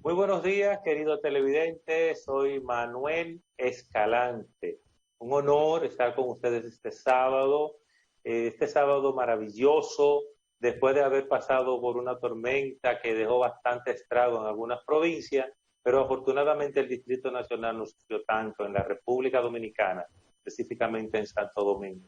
Muy buenos días, queridos televidentes. Soy Manuel Escalante. Un honor estar con ustedes este sábado maravilloso, después de haber pasado por una tormenta que dejó bastante estrago en algunas provincias, pero afortunadamente el Distrito Nacional no sufrió tanto en la República Dominicana, específicamente en Santo Domingo.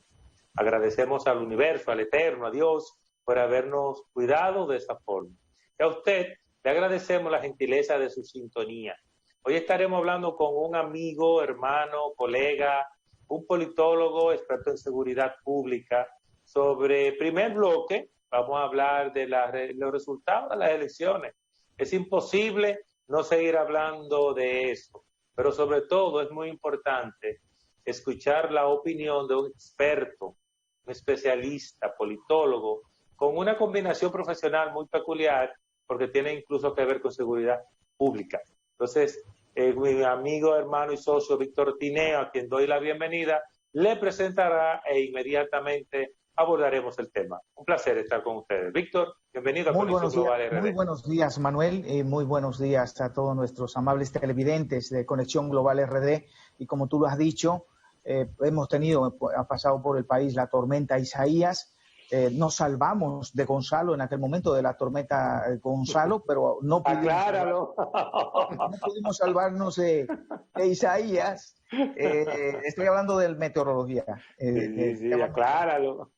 Agradecemos al universo, al Eterno, a Dios, por habernos cuidado de esa forma. Y a usted le agradecemos la gentileza de su sintonía. Hoy estaremos hablando con un amigo, hermano, colega, un politólogo, experto en seguridad pública. Sobre el primer bloque, vamos a hablar de los resultados de las elecciones. Es imposible no seguir hablando de eso, pero sobre todo es muy importante escuchar la opinión de un experto, un especialista, politólogo, con una combinación profesional muy peculiar, porque tiene incluso que ver con seguridad pública. Entonces, mi amigo, hermano y socio Víctor Tineo, a quien doy la bienvenida, le presentará e inmediatamente abordaremos el tema. Un placer estar con ustedes. Víctor, bienvenido a Conexión Global RD. Muy buenos días, Manuel. Muy buenos días a todos nuestros amables televidentes de Conexión Global RD. Y como tú lo has dicho, ha pasado por el país la tormenta Isaías. Nos salvamos de Gonzalo en aquel momento, de la tormenta Gonzalo, pero no pudimos salvarnos de Isaías. Estoy hablando de meteorología. Sí, acláralo.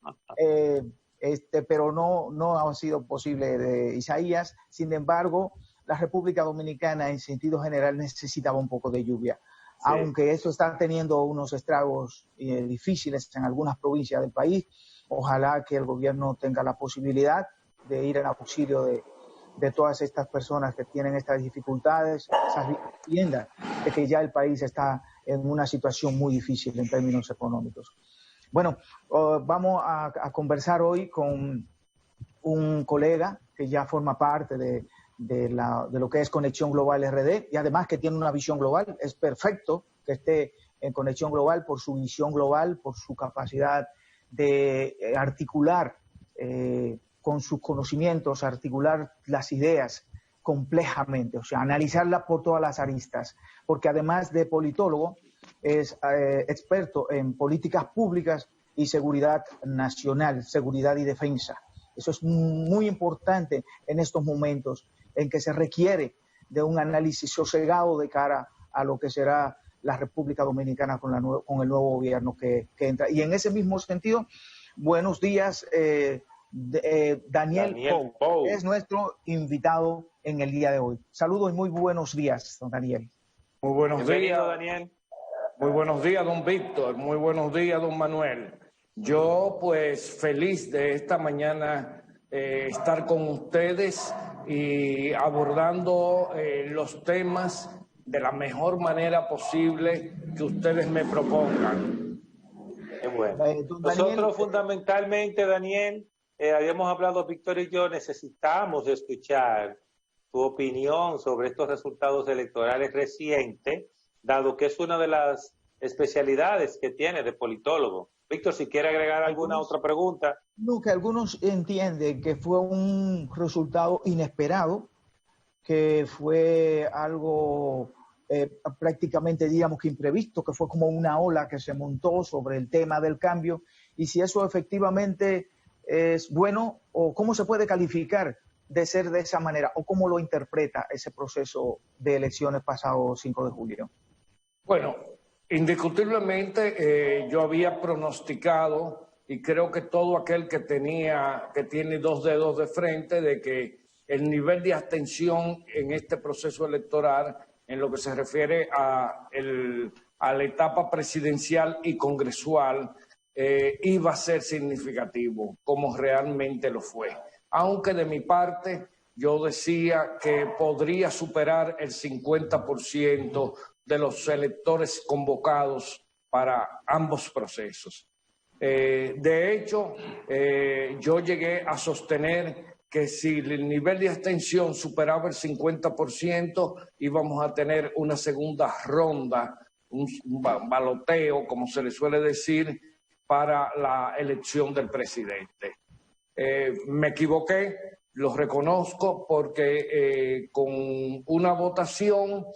Pero no ha sido posible de Isaías. Sin embargo, la República Dominicana en sentido general necesitaba un poco de lluvia. Sí. Aunque eso está teniendo unos estragos difíciles en algunas provincias del país, ojalá que el gobierno tenga la posibilidad de ir en auxilio de todas estas personas que tienen estas dificultades, esas viviendas, de que ya el país está en una situación muy difícil en términos económicos. Bueno, vamos a conversar hoy con un colega que ya forma parte de lo que es Conexión Global RD y además que tiene una visión global. Es perfecto que esté en Conexión Global por su visión global, por su capacidad de articular con sus conocimientos, articular las ideas complejamente, o sea, analizarlas por todas las aristas, porque además de politólogo, es experto en políticas públicas y seguridad nacional, seguridad y defensa. Eso es muy importante en estos momentos en que se requiere de un análisis sosegado de cara a lo que será la República Dominicana con el nuevo gobierno que entra. Y en ese mismo sentido, buenos días, Daniel Pou es nuestro invitado en el día de hoy. Saludos y muy buenos días, don Daniel. Muy buenos días, Daniel. Muy buenos días, don Víctor. Muy buenos días, don Manuel. Yo, pues, feliz de esta mañana estar con ustedes y abordando los temas de la mejor manera posible que ustedes me propongan. Qué bueno. Nosotros fundamentalmente, Daniel, habíamos hablado, Víctor y yo, necesitamos escuchar tu opinión sobre estos resultados electorales recientes, dado que es una de las especialidades que tiene de politólogo. Víctor, si quiere agregar alguna otra pregunta. No, que algunos entienden que fue un resultado inesperado, que fue algo prácticamente, digamos que imprevisto, que fue como una ola que se montó sobre el tema del cambio, y si eso efectivamente es bueno, o cómo se puede calificar de ser de esa manera, o cómo lo interpreta ese proceso de elecciones pasado 5 de julio. Bueno, indiscutiblemente yo había pronosticado, y creo que todo aquel que tiene dos dedos de frente, de que el nivel de abstención en este proceso electoral, en lo que se refiere a la etapa presidencial y congresual, iba a ser significativo, como realmente lo fue. Aunque de mi parte yo decía que podría superar el 50% de los electores convocados para ambos procesos. De hecho, yo llegué a sostener que si el nivel de abstención superaba el 50%, íbamos a tener una segunda ronda, un baloteo, como se le suele decir, para la elección del presidente. Me equivoqué, lo reconozco, porque con una votación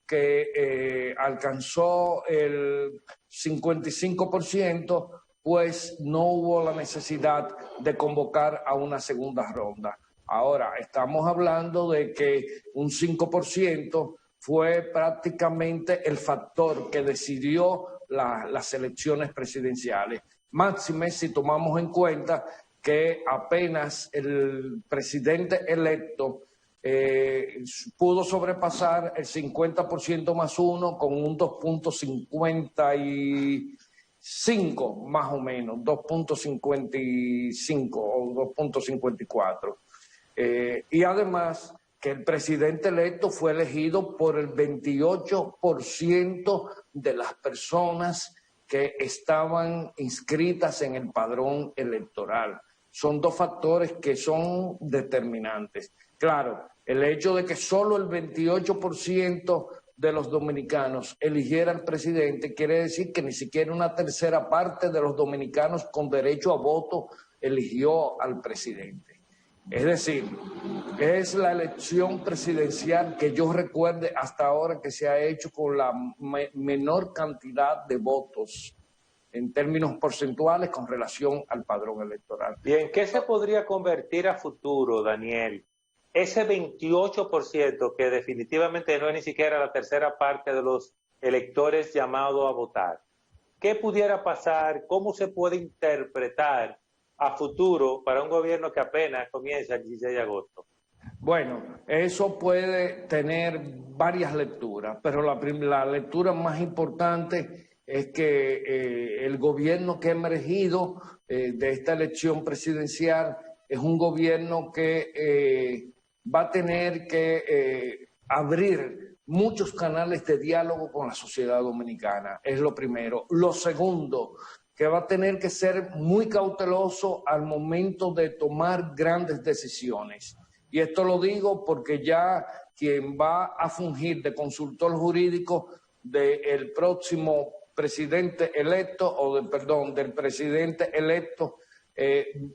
que alcanzó el 55%, pues no hubo la necesidad de convocar a una segunda ronda. Ahora, estamos hablando de que un 5% fue prácticamente el factor que decidió las elecciones presidenciales. Máxime si tomamos en cuenta que apenas el presidente electo pudo sobrepasar el 50% más uno con un 2.55 más o menos, 2.55 o 2.54. Y además que el presidente electo fue elegido por el 28% de las personas que estaban inscritas en el padrón electoral. Son dos factores que son determinantes. Claro, el hecho de que solo el 28% de los dominicanos eligiera al presidente quiere decir que ni siquiera una tercera parte de los dominicanos con derecho a voto eligió al presidente. Es decir, es la elección presidencial que yo recuerde hasta ahora que se ha hecho con la menor cantidad de votos en términos porcentuales con relación al padrón electoral. ¿Y en qué se podría convertir a futuro, Daniel, ese 28% que definitivamente no es ni siquiera la tercera parte de los electores llamados a votar? ¿Qué pudiera pasar? ¿Cómo se puede interpretar a futuro para un gobierno que apenas comienza el 16 de agosto? Bueno, eso puede tener varias lecturas, pero la lectura más importante es que el gobierno que ha emergido de esta elección presidencial es un gobierno que va a tener que abrir muchos canales de diálogo con la sociedad dominicana, es lo primero. Lo segundo, que va a tener que ser muy cauteloso al momento de tomar grandes decisiones. Y esto lo digo porque ya quien va a fungir de consultor jurídico del próximo presidente electo, del presidente electo,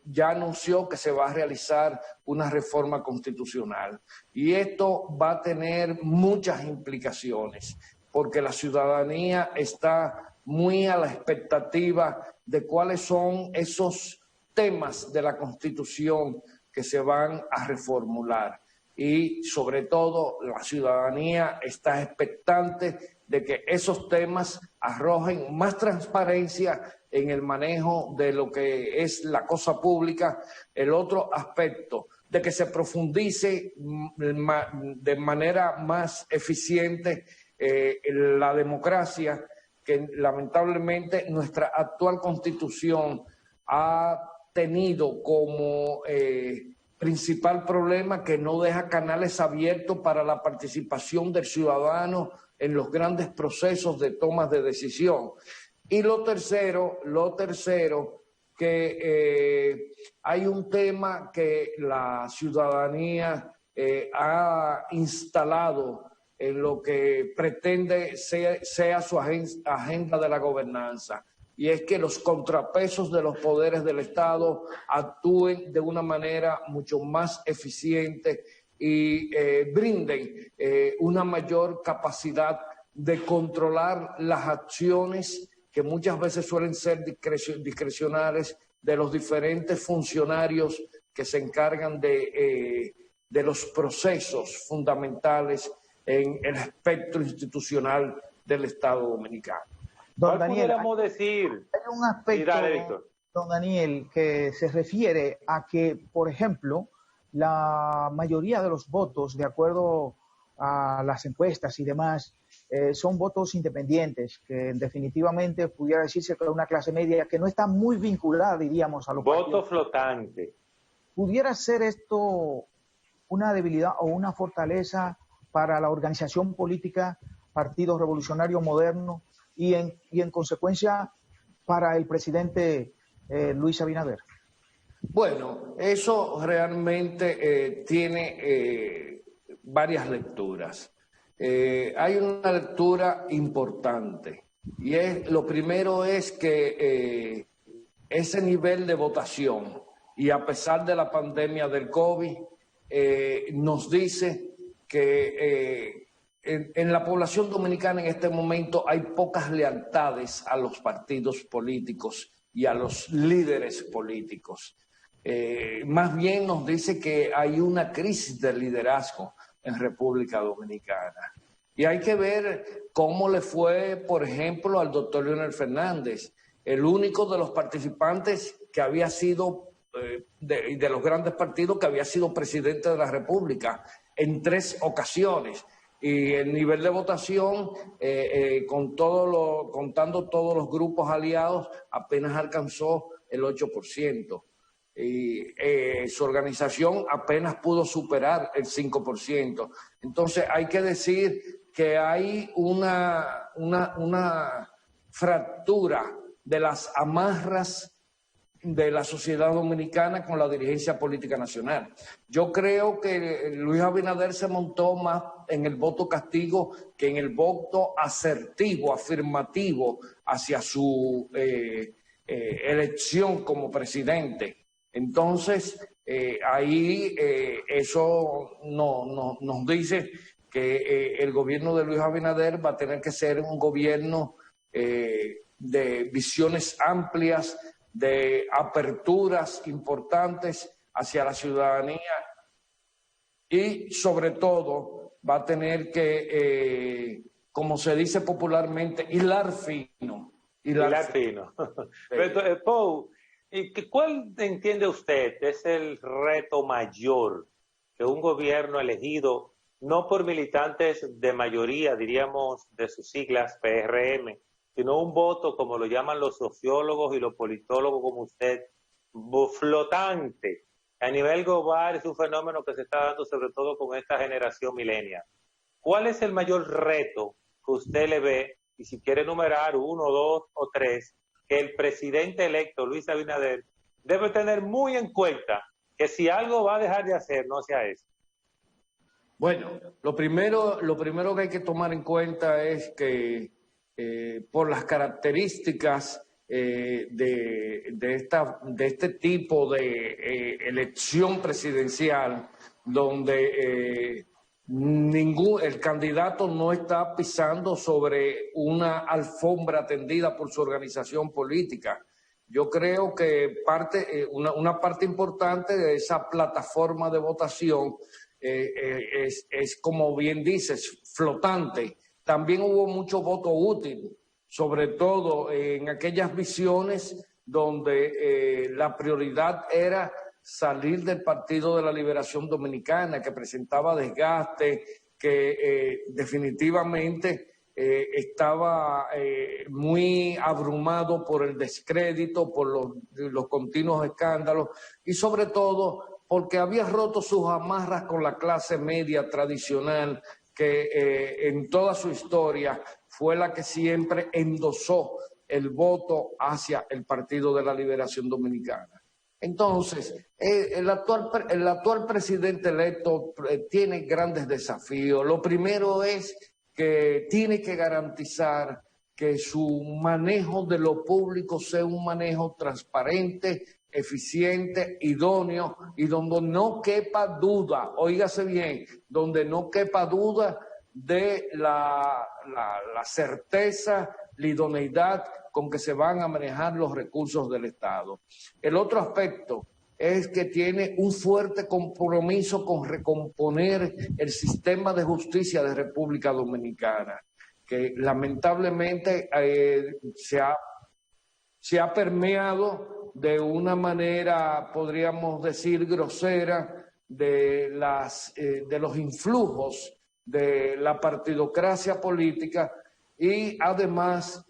ya anunció que se va a realizar una reforma constitucional. Y esto va a tener muchas implicaciones, porque la ciudadanía está muy a la expectativa de cuáles son esos temas de la Constitución que se van a reformular. Y sobre todo la ciudadanía está expectante de que esos temas arrojen más transparencia en el manejo de lo que es la cosa pública. El otro aspecto, de que se profundice de manera más eficiente la democracia, que lamentablemente nuestra actual Constitución ha tenido como principal problema que no deja canales abiertos para la participación del ciudadano en los grandes procesos de tomas de decisión. Y lo tercero, que hay un tema que la ciudadanía ha instalado en lo que pretende sea su agenda de la gobernanza, y es que los contrapesos de los poderes del Estado actúen de una manera mucho más eficiente y brinden una mayor capacidad de controlar las acciones que muchas veces suelen ser discrecionales de los diferentes funcionarios que se encargan de los procesos fundamentales en el espectro institucional del Estado dominicano. Don Daniel, ¿Pudiéramos decir? Hay un aspecto, don Daniel, que se refiere a que, por ejemplo, la mayoría de los votos, de acuerdo a las encuestas y demás, son votos independientes, que definitivamente pudiera decirse que una clase media que no está muy vinculada, diríamos, a los voto flotante. ¿Pudiera ser esto una debilidad o una fortaleza para la organización política Partido Revolucionario Moderno y en consecuencia para el presidente Luis Abinader? Bueno, eso realmente tiene varias lecturas. Hay una lectura importante y lo primero es que ese nivel de votación y a pesar de la pandemia del COVID, nos dice que en la población dominicana en este momento hay pocas lealtades a los partidos políticos y a los líderes políticos. Más bien nos dice que hay una crisis de liderazgo en República Dominicana. Y hay que ver cómo le fue, por ejemplo, al doctor Leonel Fernández, el único de los participantes que había sido, de los grandes partidos, que había sido presidente de la República en 3 ocasiones. Y el nivel de votación, contando todos los grupos aliados, apenas alcanzó el 8%. Y su organización apenas pudo superar el 5%. Entonces hay que decir que hay una fractura de las amarras de la sociedad dominicana con la dirigencia política nacional. Yo creo que Luis Abinader se montó más en el voto castigo que en el voto asertivo, afirmativo hacia su elección como presidente. Entonces, ahí eso nos dice que el gobierno de Luis Abinader va a tener que ser un gobierno de visiones amplias, de aperturas importantes hacia la ciudadanía y sobre todo va a tener que, como se dice popularmente, hilar fino. Hilar fino. Pero, Paul, ¿cuál entiende usted es el reto mayor que un gobierno elegido no por militantes de mayoría, diríamos de sus siglas PRM, sino un voto, como lo llaman los sociólogos y los politólogos como usted, flotante? A nivel global es un fenómeno que se está dando sobre todo con esta generación millennial. ¿Cuál es el mayor reto que usted le ve, y si quiere enumerar 1, 2 o 3, que el presidente electo Luis Abinader debe tener muy en cuenta, que si algo va a dejar de hacer, no sea eso? Bueno, lo primero que hay que tomar en cuenta es que por las características de este tipo de elección presidencial, donde el candidato no está pisando sobre una alfombra tendida por su organización política. Yo creo que una parte importante de esa plataforma de votación es, como bien dices, flotante. También hubo mucho voto útil, sobre todo en aquellas visiones donde la prioridad era salir del Partido de la Liberación Dominicana, que presentaba desgaste, que definitivamente estaba muy abrumado por el descrédito, por los continuos escándalos y sobre todo porque había roto sus amarras con la clase media tradicional que en toda su historia fue la que siempre endosó el voto hacia el Partido de la Liberación Dominicana. Entonces, el actual presidente electo tiene grandes desafíos. Lo primero es que tiene que garantizar que su manejo de lo público sea un manejo transparente, eficiente, idóneo y donde no quepa duda, óigase bien, donde no quepa duda de la certeza, la idoneidad con que se van a manejar los recursos del Estado. El otro aspecto es que tiene un fuerte compromiso con recomponer el sistema de justicia de República Dominicana, que lamentablemente se ha permeado de una manera, podríamos decir, grosera, de los influjos de la partidocracia política y además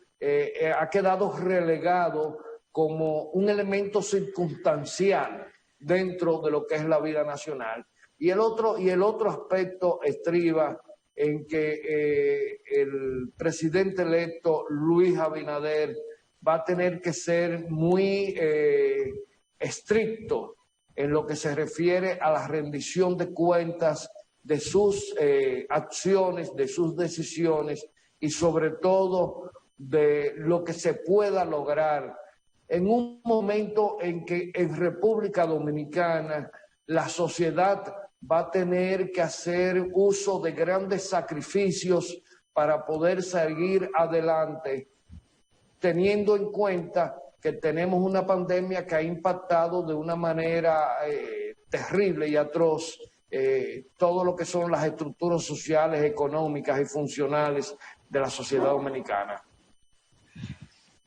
ha quedado relegado como un elemento circunstancial dentro de lo que es la vida nacional. Y el otro aspecto estriba en que el presidente electo Luis Abinader va a tener que ser muy estricto en lo que se refiere a la rendición de cuentas de sus acciones, de sus decisiones y sobre todo de lo que se pueda lograr en un momento en que en República Dominicana la sociedad va a tener que hacer uso de grandes sacrificios para poder seguir adelante, teniendo en cuenta que tenemos una pandemia que ha impactado de una manera terrible y atroz todo lo que son las estructuras sociales, económicas y funcionales de la sociedad dominicana.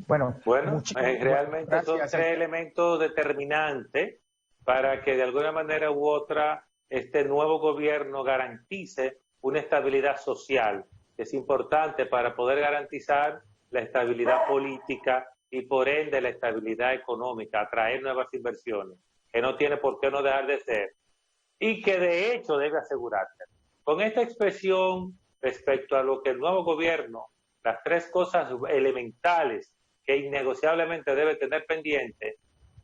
Bueno, realmente son tres elementos determinantes para que de alguna manera u otra este nuevo gobierno garantice una estabilidad social, que es importante para poder garantizar la estabilidad política y por ende la estabilidad económica, atraer nuevas inversiones, que no tiene por qué no dejar de ser, y que de hecho debe asegurarse. Con esta expresión respecto a lo que el nuevo gobierno, las tres cosas elementales que innegociablemente debe tener pendiente,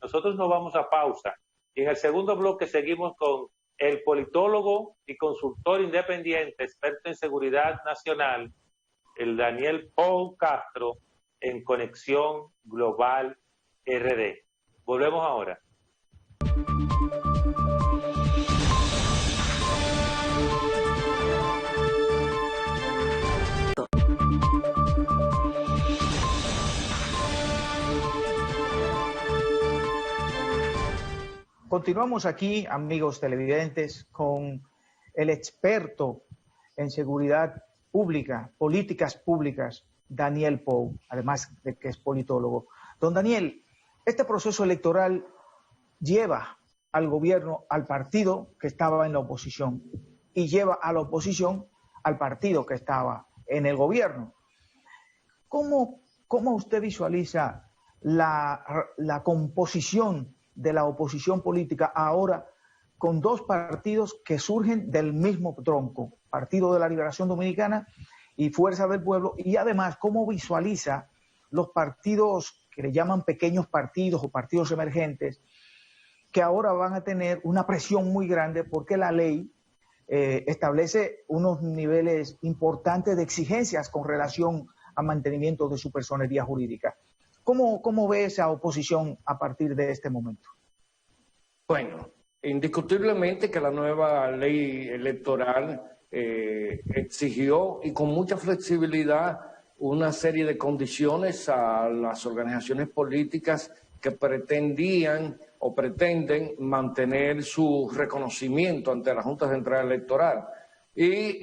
nosotros nos vamos a pausa. Y en el segundo bloque seguimos con el politólogo y consultor independiente, experto en seguridad nacional, el Daniel Pou Castro, en Conexión Global RD. Volvemos ahora. Continuamos aquí, amigos televidentes, con el experto en seguridad pública, políticas públicas, Daniel Pou, además de que es politólogo. Don Daniel, este proceso electoral lleva al gobierno, al partido que estaba en la oposición, y lleva a la oposición al partido que estaba en el gobierno. ¿Cómo usted visualiza la composición de la oposición política ahora con dos partidos que surgen del mismo tronco, Partido de la Liberación Dominicana y Fuerza del Pueblo, y además cómo visualiza los partidos que le llaman pequeños partidos o partidos emergentes, que ahora van a tener una presión muy grande porque la ley establece unos niveles importantes de exigencias con relación al mantenimiento de su personería jurídica? ¿Cómo ve esa oposición a partir de este momento? Bueno, indiscutiblemente que la nueva ley electoral exigió, y con mucha flexibilidad, una serie de condiciones a las organizaciones políticas que pretendían o pretenden mantener su reconocimiento ante la Junta Central Electoral. Y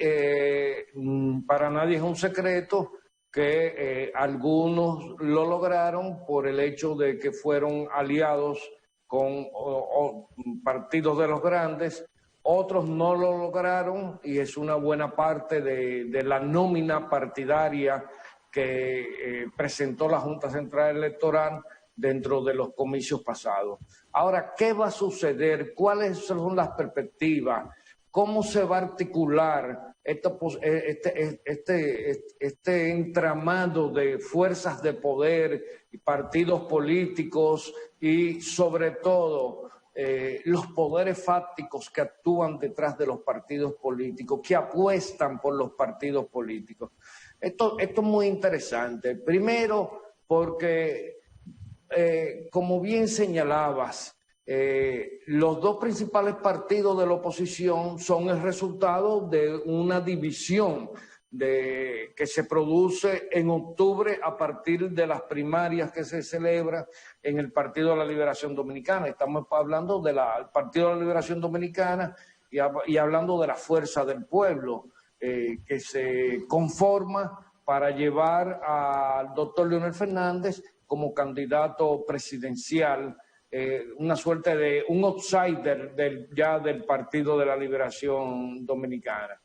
para nadie es un secreto que algunos lo lograron por el hecho de que fueron aliados con partidos de los grandes, otros no lo lograron y es una buena parte de la nómina partidaria que presentó la Junta Central Electoral dentro de los comicios pasados. Ahora, ¿qué va a suceder? ¿Cuáles son las perspectivas? ¿Cómo se va a articular este entramado de fuerzas de poder y partidos políticos y sobre todo los poderes fácticos que actúan detrás de los partidos políticos, que apuestan por los partidos políticos? Esto es muy interesante. Primero porque, como bien señalabas, los dos principales partidos de la oposición son el resultado de una división que se produce en octubre a partir de las primarias que se celebran en el Partido de la Liberación Dominicana. Estamos hablando del Partido de la Liberación Dominicana y hablando de la Fuerza del Pueblo, que se conforma para llevar al doctor Leonel Fernández como candidato presidencial, una suerte de un outsider del Partido de la Liberación Dominicana.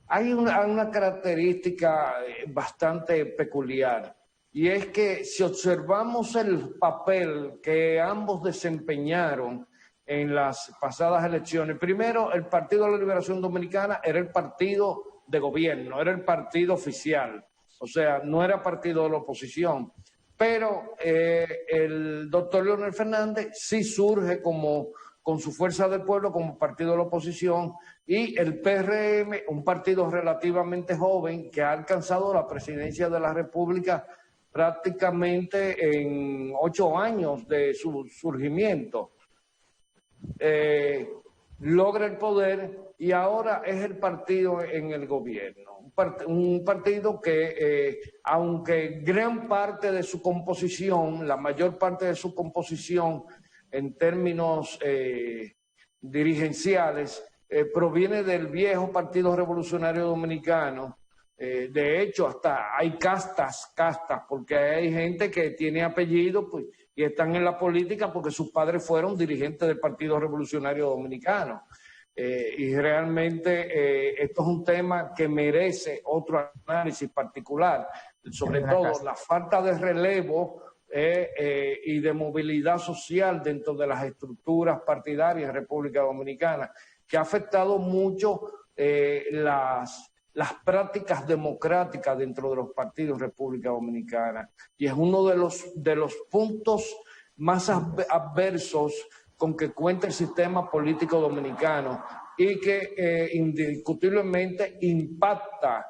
Hay una característica bastante peculiar, y es que si observamos el papel que ambos desempeñaron en las pasadas elecciones, primero el Partido de la Liberación Dominicana era el partido de gobierno, era el partido oficial, o sea, no era partido de la oposición. Pero el doctor Leonel Fernández sí surge con su Fuerza del Pueblo como partido de la oposición, y el PRM, un partido relativamente joven que ha alcanzado la presidencia de la República prácticamente en 8 años de su surgimiento. Logra el poder y ahora es el partido en el gobierno. Un partido que, aunque gran parte de su composición, la mayor parte de su composición en términos dirigenciales, proviene del viejo Partido Revolucionario Dominicano. De hecho, hasta hay castas, porque hay gente que tiene apellido pues, y están en la política porque sus padres fueron dirigentes del Partido Revolucionario Dominicano. Y realmente esto es un tema que merece otro análisis particular, sobre todo la falta de relevo y de movilidad social dentro de las estructuras partidarias en República Dominicana, que ha afectado mucho las prácticas democráticas dentro de los partidos en República Dominicana. Y es uno de los puntos más adversos con que cuenta el sistema político dominicano y que indiscutiblemente impacta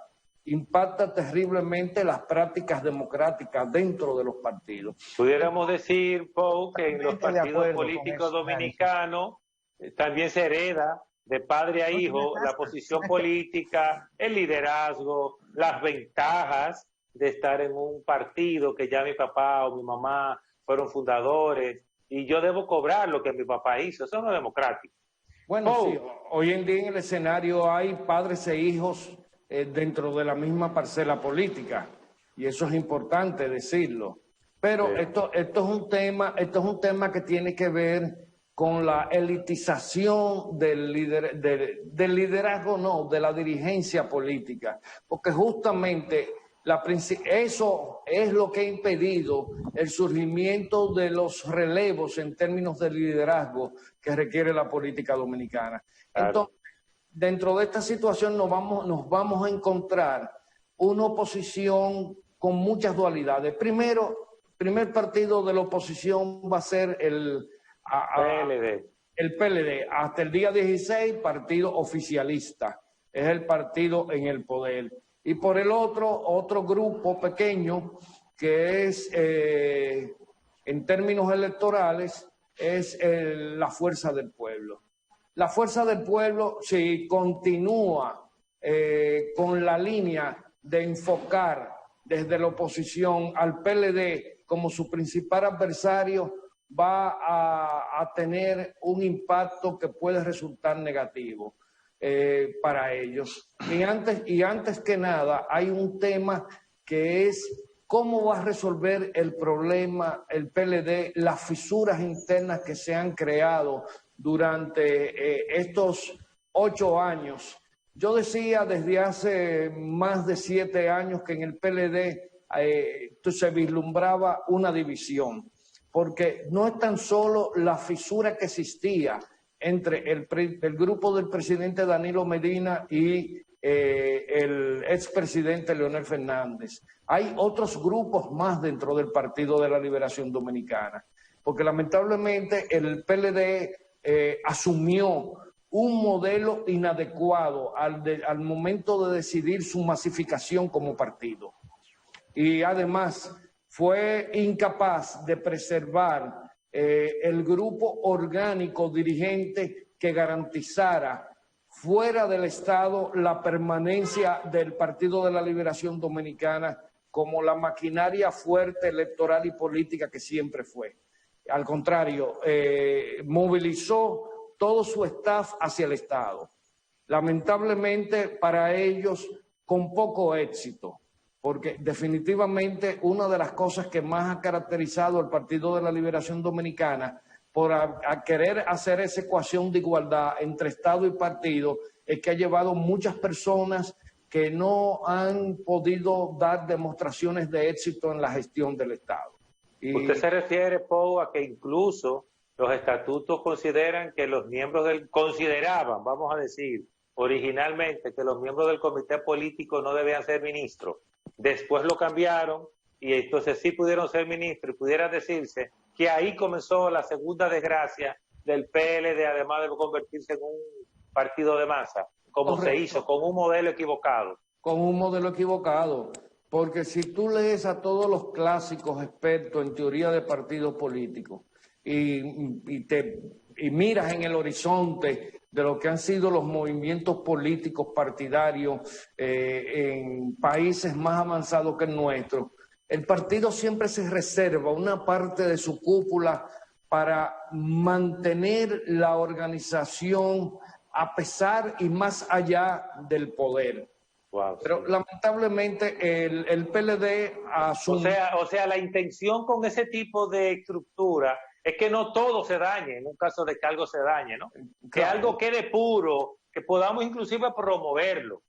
terriblemente las prácticas democráticas dentro de los partidos. Pudiéramos decir, Pau, que en los partidos políticos dominicanos también se hereda de padre a hijo la posición política, el liderazgo, las ventajas de estar en un partido que ya mi papá o mi mamá fueron fundadores y yo debo cobrar lo que mi papá hizo. Eso no es democrático. Bueno, sí, hoy en día en el escenario hay padres e hijos dentro de la misma parcela política y eso es importante decirlo. Pero sí, esto es un tema que tiene que ver con la elitización del liderazgo, no, de la dirigencia política, porque justamente eso es lo que ha impedido el surgimiento de los relevos en términos de liderazgo que requiere la política dominicana. Claro. Entonces, dentro de esta situación nos vamos a encontrar una oposición con muchas dualidades. Primer partido de la oposición va a ser el PLD. Hasta el día 16, partido oficialista. Es el partido en el poder. Y por el otro grupo pequeño que es, en términos electorales, es la Fuerza del Pueblo. La Fuerza del Pueblo, si continúa con la línea de enfocar desde la oposición al PLD como su principal adversario, va a tener un impacto que puede resultar negativo para ellos. Y antes que nada, hay un tema que es cómo va a resolver el problema, el PLD, las fisuras internas que se han creado durante estos 8 años. Yo decía desde hace más de 7 años que en el PLD se vislumbraba una división, porque no es tan solo la fisura que existía entre el grupo del presidente Danilo Medina y el expresidente Leonel Fernández. Hay otros grupos más dentro del Partido de la Liberación Dominicana, porque lamentablemente el PLD asumió un modelo inadecuado al momento de decidir su masificación como partido. Y además fue incapaz de preservar el grupo orgánico dirigente que garantizara fuera del Estado la permanencia del Partido de la Liberación Dominicana como la maquinaria fuerte electoral y política que siempre fue. Al contrario, movilizó todo su staff hacia el Estado. Lamentablemente para ellos con poco éxito, porque definitivamente una de las cosas que más ha caracterizado al Partido de la Liberación Dominicana por querer hacer esa ecuación de igualdad entre Estado y partido es que ha llevado muchas personas que no han podido dar demostraciones de éxito en la gestión del Estado. ¿Usted se refiere, Pau, a que incluso los estatutos consideran que los miembros consideraban, vamos a decir, originalmente que los miembros del comité político no debían ser ministros? Después lo cambiaron y entonces sí pudieron ser ministros y pudiera decirse que ahí comenzó la segunda desgracia del PLD, además de convertirse en un partido de masa, como correcto, se hizo, con un modelo equivocado. Con un modelo equivocado. porque si tú lees a todos los clásicos expertos en teoría de partidos políticos y miras en el horizonte de lo que han sido los movimientos políticos partidarios en países más avanzados que el nuestro, el partido siempre se reserva una parte de su cúpula para mantener la organización a pesar y más allá del poder. Wow, Pero sí. lamentablemente el PLD asume... O sea, la intención con ese tipo de estructura es que no todo se dañe, en un caso de que algo se dañe, ¿no? Que Claro. algo quede puro, que podamos inclusive promoverlo.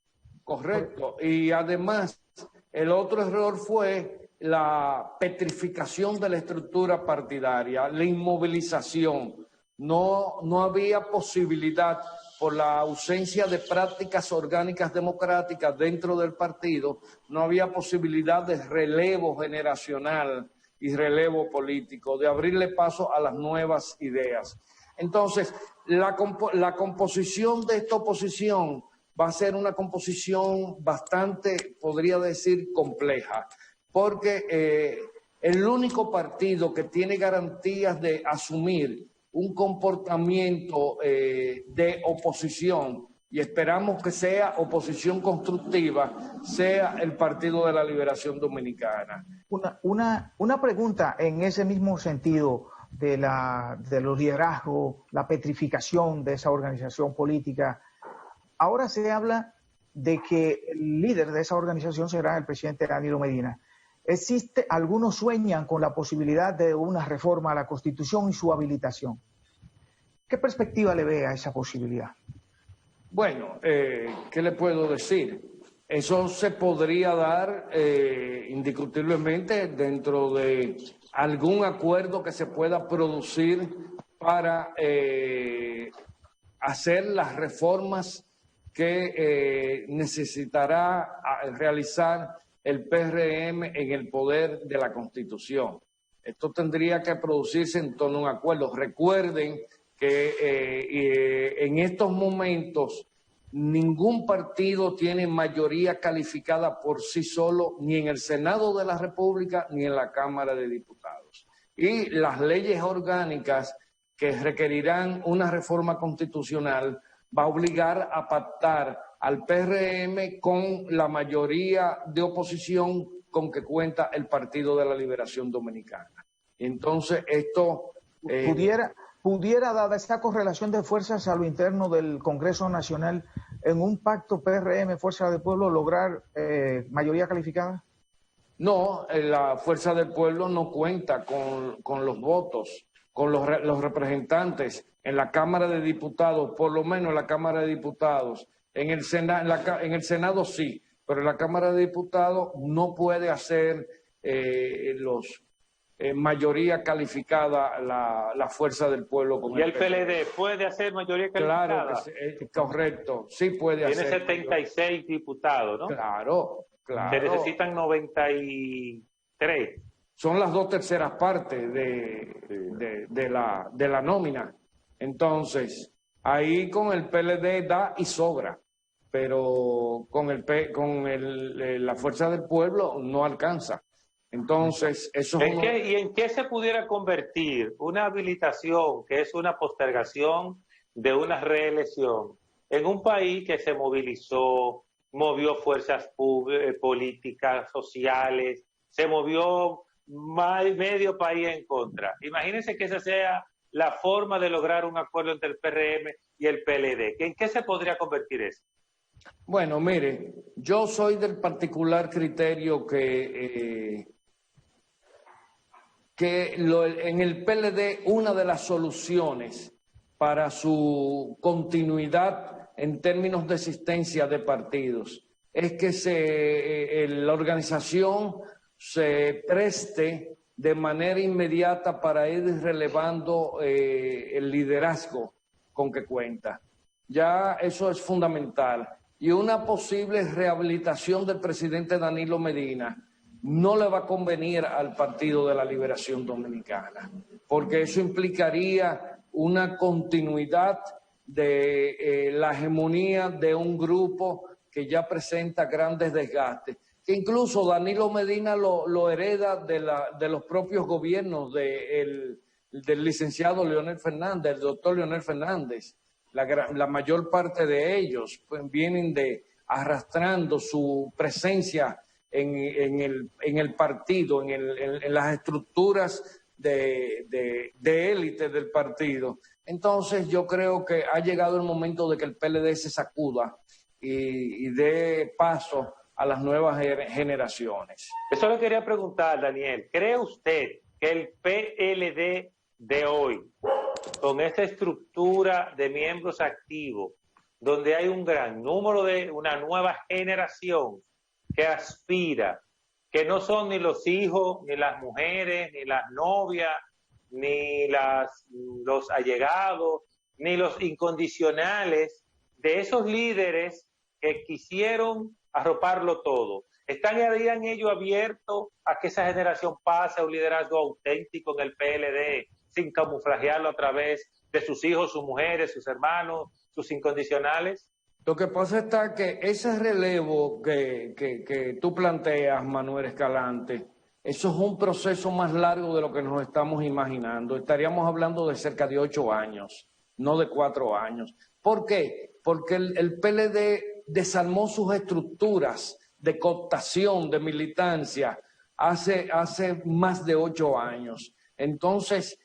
Correcto. Y además, el otro error fue la petrificación de la estructura partidaria, la inmovilización. No había posibilidad, por la ausencia de prácticas orgánicas democráticas dentro del partido, no había posibilidad de relevo generacional y relevo político, de abrirle paso a las nuevas ideas. Entonces, la composición de esta oposición va a ser una composición bastante, podría decir, compleja, porque el único partido que tiene garantías de asumir un comportamiento de oposición, y esperamos que sea oposición constructiva, sea el Partido de la Liberación Dominicana. Una pregunta en ese mismo sentido de los liderazgos, la petrificación de esa organización política. Ahora se habla de que el líder de esa organización será el presidente Danilo Medina. Algunos sueñan con la posibilidad de una reforma a la Constitución y su habilitación. ¿Qué perspectiva le ve a esa posibilidad? Bueno, ¿qué le puedo decir? Eso se podría dar indiscutiblemente dentro de algún acuerdo que se pueda producir para hacer las reformas que necesitará realizar el PRM en el poder de la Constitución. Esto tendría que producirse en torno a un acuerdo. Recuerden que en estos momentos ningún partido tiene mayoría calificada por sí solo, ni en el Senado de la República, ni en la Cámara de Diputados. Y las leyes orgánicas que requerirán una reforma constitucional va a obligar a pactar al PRM con la mayoría de oposición con que cuenta el Partido de la Liberación Dominicana. Entonces, esto... ¿Pudiera, dada esta correlación de fuerzas a lo interno del Congreso Nacional, en un pacto PRM, Fuerza del Pueblo, lograr mayoría calificada? No, la Fuerza del Pueblo no cuenta con los votos, con los representantes en la Cámara de Diputados, por lo menos en la Cámara de Diputados. En el Senado sí, pero en la Cámara de Diputados no puede hacer mayoría calificada la Fuerza del Pueblo. ¿Y el PLD puede hacer mayoría calificada? Claro, correcto, sí puede hacer. Tiene 76 diputados, ¿no? Claro. Se necesitan 93. Son las 2/3 partes de la nómina. Entonces, ahí con el PLD da y sobra, pero con la Fuerza del Pueblo no alcanza. Entonces, eso ¿Y en qué se pudiera convertir una habilitación, que es una postergación de una reelección, en un país que se movilizó, movió fuerzas políticas, sociales, se movió medio país en contra? Imagínense que esa sea la forma de lograr un acuerdo entre el PRM y el PLD. ¿En qué se podría convertir eso? Bueno, mire, yo soy del particular criterio que en el PLD una de las soluciones para su continuidad en términos de existencia de partidos es que la organización se preste de manera inmediata para ir relevando el liderazgo con que cuenta. Ya eso es fundamental. Y una posible rehabilitación del presidente Danilo Medina no le va a convenir al Partido de la Liberación Dominicana, porque eso implicaría una continuidad de la hegemonía de un grupo que ya presenta grandes desgastes. que incluso Danilo Medina lo hereda de los propios gobiernos del licenciado Leonel Fernández, el doctor Leonel Fernández. La mayor parte de ellos pues, vienen arrastrando su presencia en el partido, en las estructuras de élite del partido. Entonces yo creo que ha llegado el momento de que el PLD se sacuda y dé paso a las nuevas generaciones. Eso le quería preguntar, Daniel. ¿Cree usted que el PLD de hoy, con esta estructura de miembros activos, donde hay un gran número de una nueva generación que aspira, que no son ni los hijos, ni las mujeres, ni las novias, ni los allegados, ni los incondicionales de esos líderes que quisieron arroparlo todo? ¿Estarían ellos abiertos a que esa generación pase a un liderazgo auténtico en el PLD, sin camuflajearlo a través de sus hijos, sus mujeres, sus hermanos, sus incondicionales? Lo que pasa está que ese relevo que tú planteas, Manuel Escalante, eso es un proceso más largo de lo que nos estamos imaginando. Estaríamos hablando de cerca de 8 años, no de 4 años. ¿Por qué? Porque el PLD desarmó sus estructuras de cooptación, de militancia, hace más de 8 años. Entonces,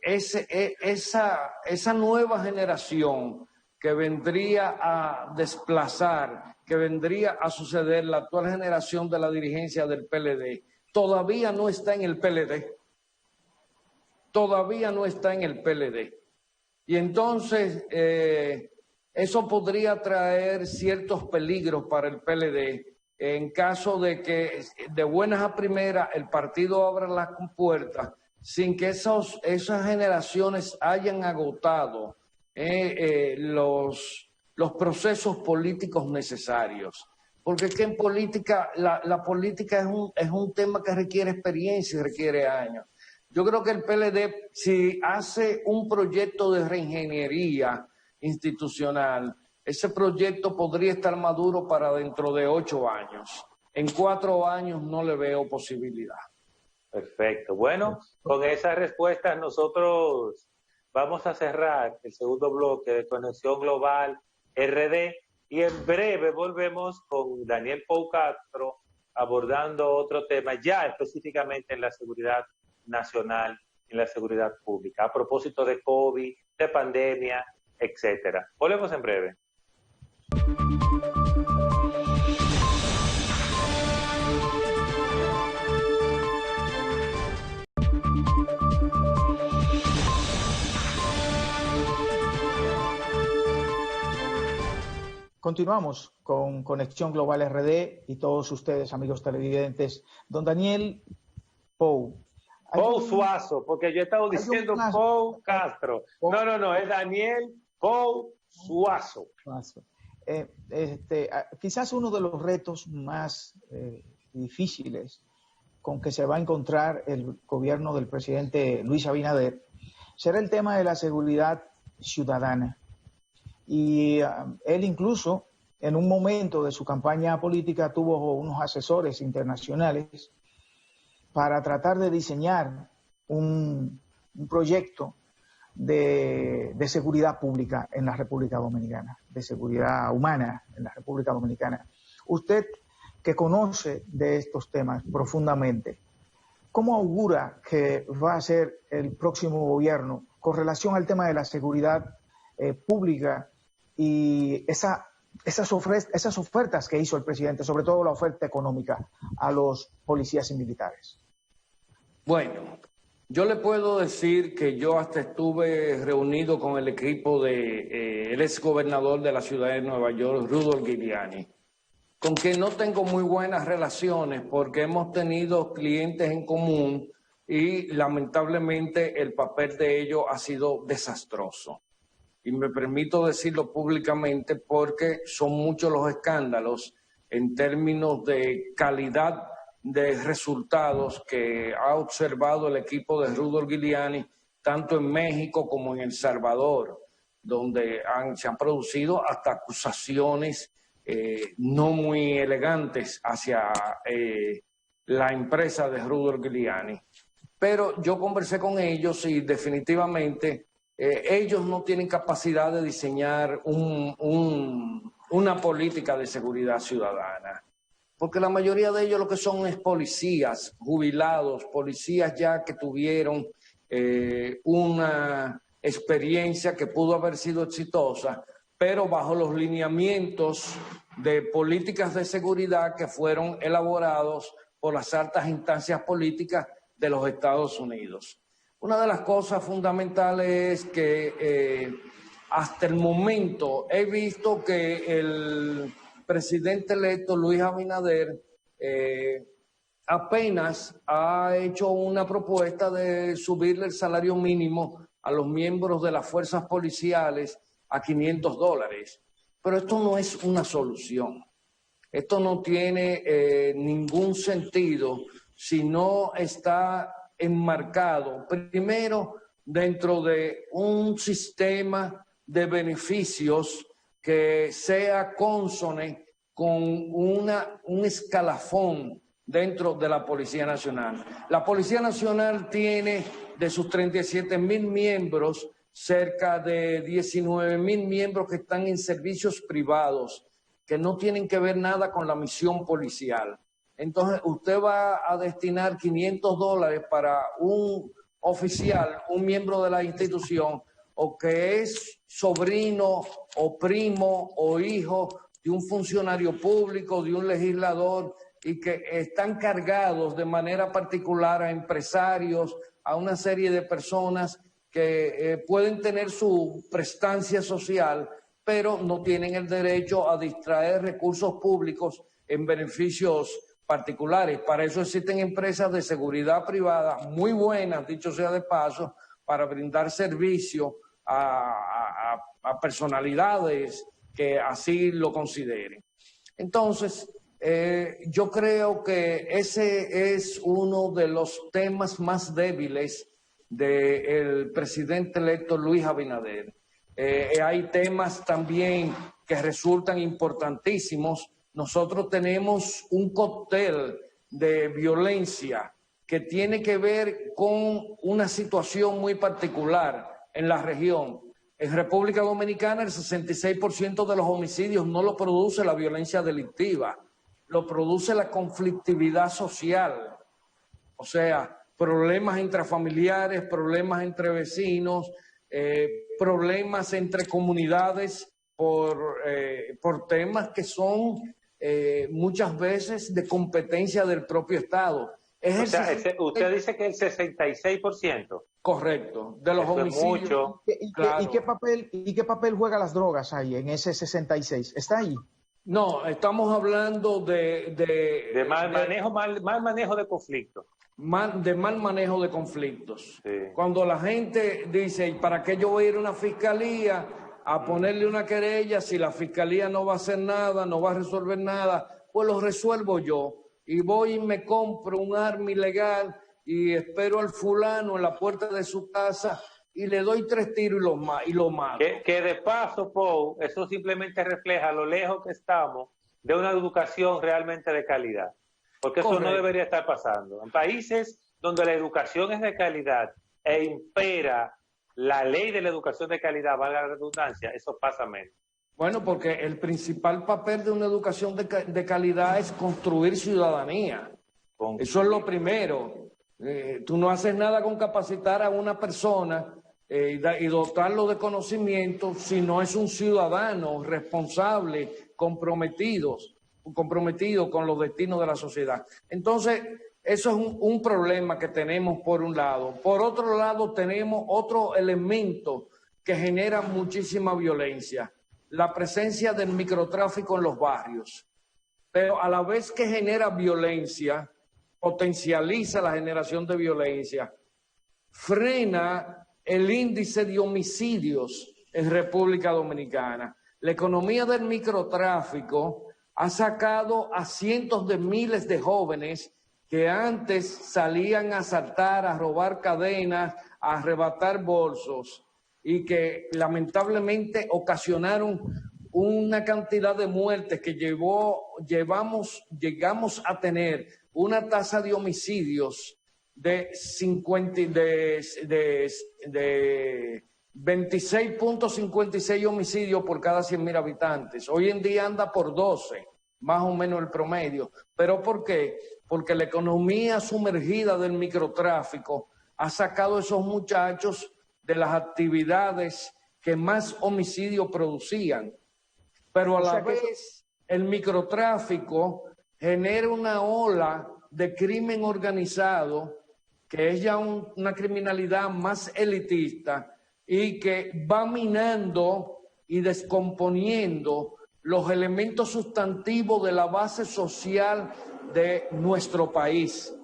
esa nueva generación que vendría a desplazar, que vendría a suceder la actual generación de la dirigencia del PLD, todavía no está en el PLD. Todavía no está en el PLD. Y entonces, eso podría traer ciertos peligros para el PLD en caso de que de buenas a primeras el partido abra las puertas sin que esas generaciones hayan agotado los procesos políticos necesarios. Porque es que en política, la política es un tema que requiere experiencia y requiere años. Yo creo que el PLD, si hace un proyecto de reingeniería institucional, ese proyecto podría estar maduro para dentro de 8 años. En 4 años no le veo posibilidad. Perfecto. Bueno, con esas respuestas nosotros vamos a cerrar el segundo bloque de Conexión Global RD y en breve volvemos con Daniel Pou Castro abordando otro tema ya específicamente en la seguridad nacional, en la seguridad pública, a propósito de COVID, de pandemia, etcétera. Volvemos en breve. Continuamos con Conexión Global RD y todos ustedes, amigos televidentes. Don Daniel Pou. Pou Suazo, porque yo he estado diciendo Pou Castro. No, es Daniel Pou Suazo. Quizás uno de los retos más difíciles con que se va a encontrar el gobierno del presidente Luis Abinader será el tema de la seguridad ciudadana. Y él incluso en un momento de su campaña política tuvo unos asesores internacionales para tratar de diseñar un proyecto de seguridad pública en la República Dominicana, de seguridad humana en la República Dominicana. Usted, que conoce de estos temas profundamente, ¿cómo augura que va a ser el próximo gobierno con relación al tema de la seguridad pública y esas ofertas que hizo el presidente, sobre todo la oferta económica a los policías y militares? Bueno, yo le puedo decir que yo hasta estuve reunido con el equipo del exgobernador de la ciudad de Nueva York, Rudolph Giuliani, con quien no tengo muy buenas relaciones porque hemos tenido clientes en común y lamentablemente el papel de ellos ha sido desastroso. Y me permito decirlo públicamente porque son muchos los escándalos en términos de calidad de resultados que ha observado el equipo de Rudolph Giuliani, tanto en México como en El Salvador, donde se han producido hasta acusaciones no muy elegantes hacia la empresa de Rudy Giuliani. Pero yo conversé con ellos y definitivamente ellos no tienen capacidad de diseñar una política de seguridad ciudadana. Porque la mayoría de ellos lo que son es policías jubilados, policías ya que tuvieron una experiencia que pudo haber sido exitosa, pero bajo los lineamientos de políticas de seguridad que fueron elaborados por las altas instancias políticas de los Estados Unidos. Una de las cosas fundamentales es que hasta el momento he visto que el presidente electo Luis Abinader apenas ha hecho una propuesta de subirle el salario mínimo a los miembros de las fuerzas policiales a $500. Pero esto no es una solución. Esto no tiene ningún sentido si no está enmarcado, primero, dentro de un sistema de beneficios que sea consone con un escalafón dentro de la Policía Nacional. La Policía Nacional tiene de sus 37.000 miembros, cerca de 19.000 miembros que están en servicios privados, que no tienen que ver nada con la misión policial. Entonces, usted va a destinar $500 para un oficial, un miembro de la institución, o que es sobrino o primo o hijo de un funcionario público, de un legislador, y que están cargados de manera particular a empresarios, a una serie de personas que pueden tener su prestancia social, pero no tienen el derecho a distraer recursos públicos en beneficios particulares. Para eso existen empresas de seguridad privada muy buenas, dicho sea de paso, para brindar servicio a personalidades que así lo consideren. Entonces, yo creo que ese es uno de los temas más débiles del presidente electo Luis Abinader. Hay temas también que resultan importantísimos. Nosotros tenemos un cóctel de violencia que tiene que ver con una situación muy particular en la región. En República Dominicana el 66% de los homicidios no lo produce la violencia delictiva, lo produce la conflictividad social. O sea, problemas intrafamiliares, problemas entre vecinos, problemas entre comunidades por temas que son muchas veces de competencia del propio Estado. O sea, usted dice que el 66%. Correcto, de los homicidios. Mucho. Claro. ¿Y qué papel juegan las drogas ahí en ese 66? ¿Está ahí? No, estamos hablando de mal manejo de conflictos. De mal manejo de conflictos. Sí. Cuando la gente dice, ¿para qué yo voy a ir a una fiscalía a ponerle una querella si la fiscalía no va a hacer nada, no va a resolver nada? Pues lo resuelvo yo. Y voy y me compro un arma ilegal y espero al fulano en la puerta de su casa y le doy 3 tiros y lo mato. Que de paso, Paul, eso simplemente refleja lo lejos que estamos de una educación realmente de calidad. Porque eso no debería estar pasando. En países donde la educación es de calidad e impera la ley de la educación de calidad, valga la redundancia, eso pasa menos. Bueno, porque el principal papel de una educación de calidad es construir ciudadanía. Eso es lo primero. Tú no haces nada con capacitar a una persona y dotarlo de conocimiento si no es un ciudadano responsable, comprometido con los destinos de la sociedad. Entonces, eso es un problema que tenemos por un lado. Por otro lado, tenemos otro elemento que genera muchísima violencia: la presencia del microtráfico en los barrios. Pero a la vez que genera violencia, potencializa la generación de violencia, frena el índice de homicidios en República Dominicana. La economía del microtráfico ha sacado a cientos de miles de jóvenes que antes salían a asaltar, a robar cadenas, a arrebatar bolsos, y que lamentablemente ocasionaron una cantidad de muertes que llegamos a tener una tasa de homicidios de 26.56 homicidios por cada 100.000 habitantes. Hoy en día anda por 12, más o menos el promedio. ¿Pero por qué? Porque la economía sumergida del microtráfico ha sacado a esos muchachos de las actividades que más homicidios producían. Pero a la vez el microtráfico genera una ola de crimen organizado que es ya una criminalidad más elitista y que va minando y descomponiendo los elementos sustantivos de la base social de nuestro país.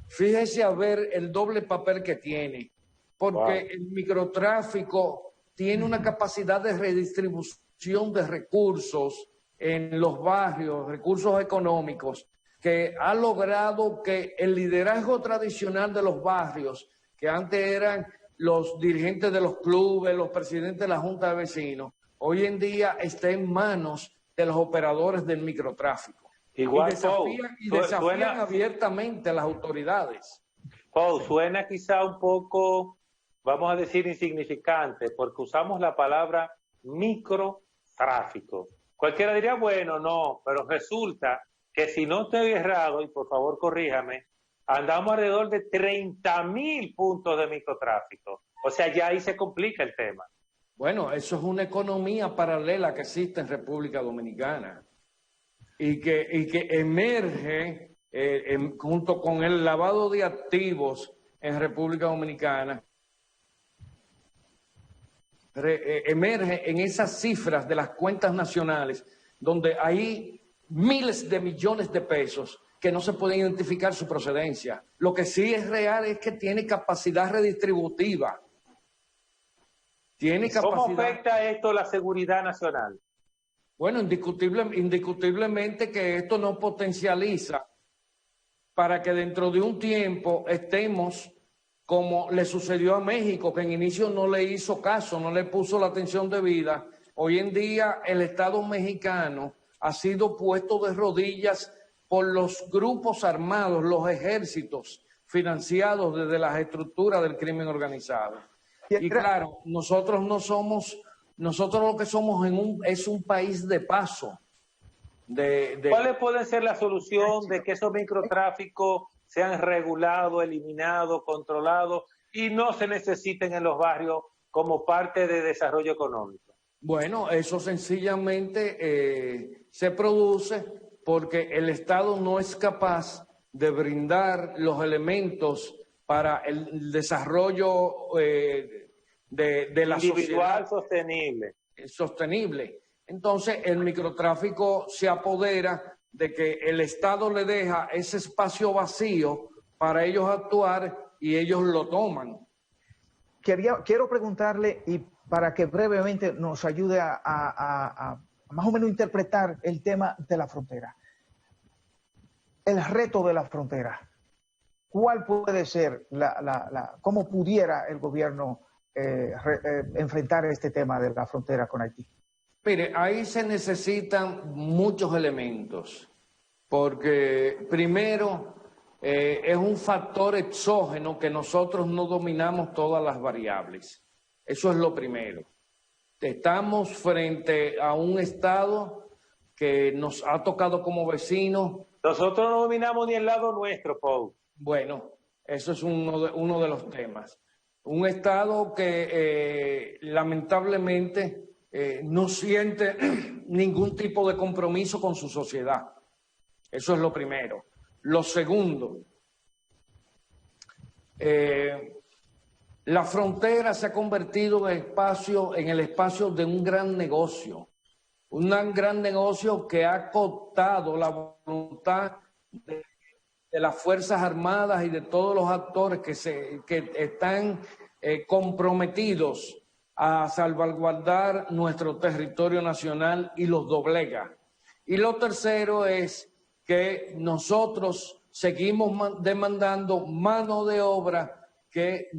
Fíjese a ver el doble papel que tiene, porque el microtráfico tiene una capacidad de redistribución de recursos en los barrios, recursos económicos, que ha logrado que el liderazgo tradicional de los barrios, que antes eran los dirigentes de los clubes, los presidentes de la Junta de Vecinos, hoy en día está en manos de los operadores del microtráfico. Igual, y desafían abiertamente a las autoridades. Suena quizá un poco, vamos a decir, insignificante, porque usamos la palabra microtráfico. Cualquiera diría, bueno, no, pero resulta que si no estoy errado, y por favor corríjame, andamos alrededor de 30.000 puntos de microtráfico. O sea, ya ahí se complica el tema. Bueno, eso es una economía paralela que existe en República Dominicana y que emerge junto con el lavado de activos en República Dominicana, emerge en esas cifras de las cuentas nacionales, donde hay miles de millones de pesos que no se pueden identificar su procedencia. Lo que sí es real es que tiene capacidad redistributiva. ¿Cómo afecta esto la seguridad nacional? Bueno, indiscutiblemente que esto nos potencializa para que dentro de un tiempo estemos como le sucedió a México, que en inicio no le hizo caso, no le puso la atención debida. Hoy en día el Estado mexicano ha sido puesto de rodillas por los grupos armados, los ejércitos financiados desde las estructuras del crimen organizado. Y claro, nosotros lo que somos es un país de paso. ¿Cuáles pueden ser la solución de que esos microtráficos sean regulados, eliminados, controlados y no se necesiten en los barrios como parte de desarrollo económico? Bueno, eso sencillamente se produce porque el Estado no es capaz de brindar los elementos para el desarrollo de la individual sociedad sostenible. Entonces, el microtráfico se apodera de que el Estado le deja ese espacio vacío para ellos actuar y ellos lo toman. Quiero preguntarle, y para que brevemente nos ayude a más o menos interpretar el tema de la frontera. El reto de la frontera. ¿Cuál puede ser, cómo pudiera el gobierno enfrentar este tema de la frontera con Haití? Mire, ahí se necesitan muchos elementos, porque primero es un factor exógeno que nosotros no dominamos todas las variables. Eso es lo primero. Estamos frente a un Estado que nos ha tocado como vecinos. Nosotros no dominamos ni el lado nuestro, Paul. Bueno, eso es uno de los temas. Un Estado que lamentablemente no siente ningún tipo de compromiso con su sociedad. Eso es lo primero. Lo segundo, la frontera se ha convertido en el espacio de un gran negocio. Un gran negocio que ha cooptado la voluntad de las Fuerzas Armadas y de todos los actores que están comprometidos a salvaguardar nuestro territorio nacional y los doblega. Y lo tercero es que nosotros seguimos demandando mano de obra que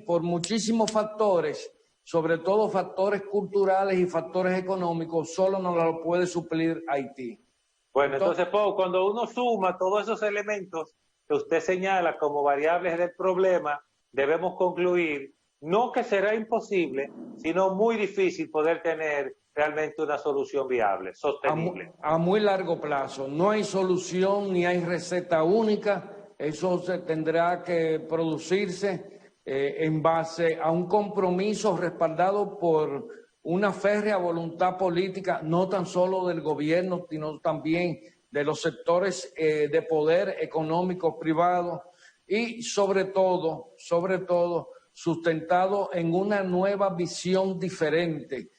por muchísimos factores sobre todo factores culturales y factores económicos, solo nos lo puede suplir Haití. Bueno, entonces, Pau, cuando uno suma todos esos elementos que usted señala como variables del problema, debemos concluir, no que será imposible, sino muy difícil poder tener realmente una solución viable, sostenible. A muy largo plazo. No hay solución ni hay receta única. Eso se tendrá que producirse en base a un compromiso respaldado por una férrea voluntad política, no tan solo del gobierno, sino también de los sectores de poder económico privado y sobre todo, sustentado en una nueva visión diferente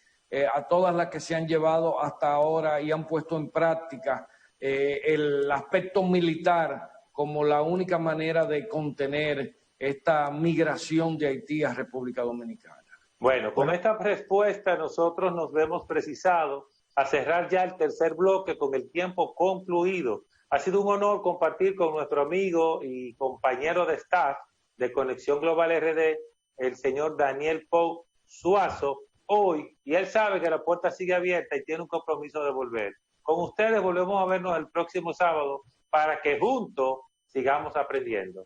a todas las que se han llevado hasta ahora y han puesto en práctica el aspecto militar como la única manera de contener esta migración de Haití a República Dominicana. Bueno, con esta respuesta nosotros nos vemos precisados a cerrar ya el tercer bloque con el tiempo concluido. Ha sido un honor compartir con nuestro amigo y compañero de staff de Conexión Global RD, el señor Daniel Pau Suazo, hoy, y él sabe que la puerta sigue abierta y tiene un compromiso de volver. Con ustedes volvemos a vernos el próximo sábado para que juntos sigamos aprendiendo.